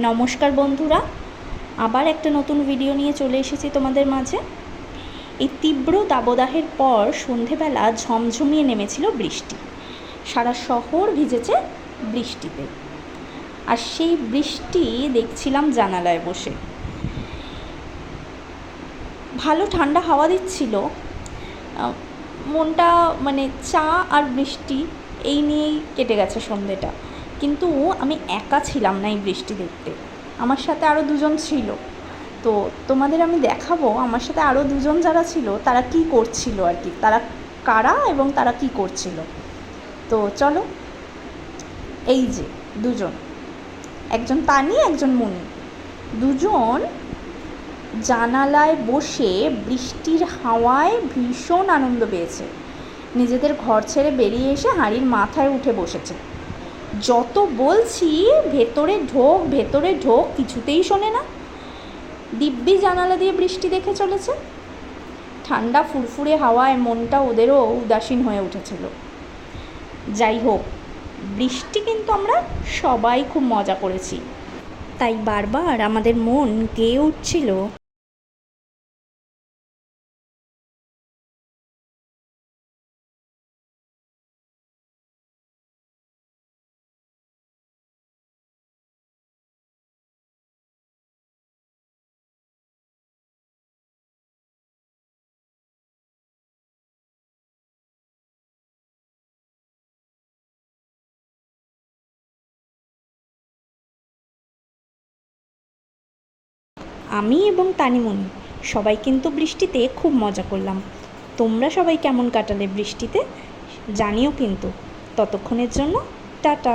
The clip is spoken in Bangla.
নমস্কার বন্ধুরা, আবার একটা নতুন ভিডিও নিয়ে চলে এসেছি তোমাদের মাঝে। এই তীব্র দাবদাহের পর সন্ধেবেলা ঝমঝমিয়ে নেমেছিল বৃষ্টি। সারা শহর ভিজেছে বৃষ্টিতে। আর সেই বৃষ্টি দেখছিলাম জানালায় বসে। ভালো ঠান্ডা হাওয়া দিচ্ছিল। মনটা চা আর বৃষ্টি এই নিয়েই কেটে গেছে সন্ধেটা। কিন্তু আমি একা ছিলাম না এই বৃষ্টি দেখতে, আমার সাথে আরও দুজন ছিল। তো তোমাদের আমি দেখাবো আমার সাথে আরও দুজন যারা ছিল তারা কি করছিল আর কি, তারা কারা এবং তারা কি করছিল। তো চলো, এই যে দুজন, একজন তানি একজন মনি, দুজন জানালায় বসে বৃষ্টির হাওয়ায় ভীষণ আনন্দ পেয়েছে। নিজেদের ঘর ছেড়ে বেরিয়ে এসে হাঁড়ির মাথায় উঠে বসেছে। যত বলছি ভেতরে ঢোক ভেতরে ঢোক, কিছুতেই শোনে না। দিব্যি জানালা দিয়ে বৃষ্টি দেখে চলেছে। ঠান্ডা ফুরফুরে হাওয়ায় মনটা ওদেরও উদাসীন হয়ে উঠেছিল। যাই হোক, বৃষ্টি কিন্তু আমরা সবাই খুব মজা করেছি, তাই বারবার আমাদের মন গেয়ে উঠছিল আমি এবং তানিমণি সবাই কিন্তু বৃষ্টিতে খুব মজা করলাম। তোমরা সবাই কেমন কাটালে বৃষ্টিতে জানিও কিন্তু। ততক্ষণের জন্য টাটা।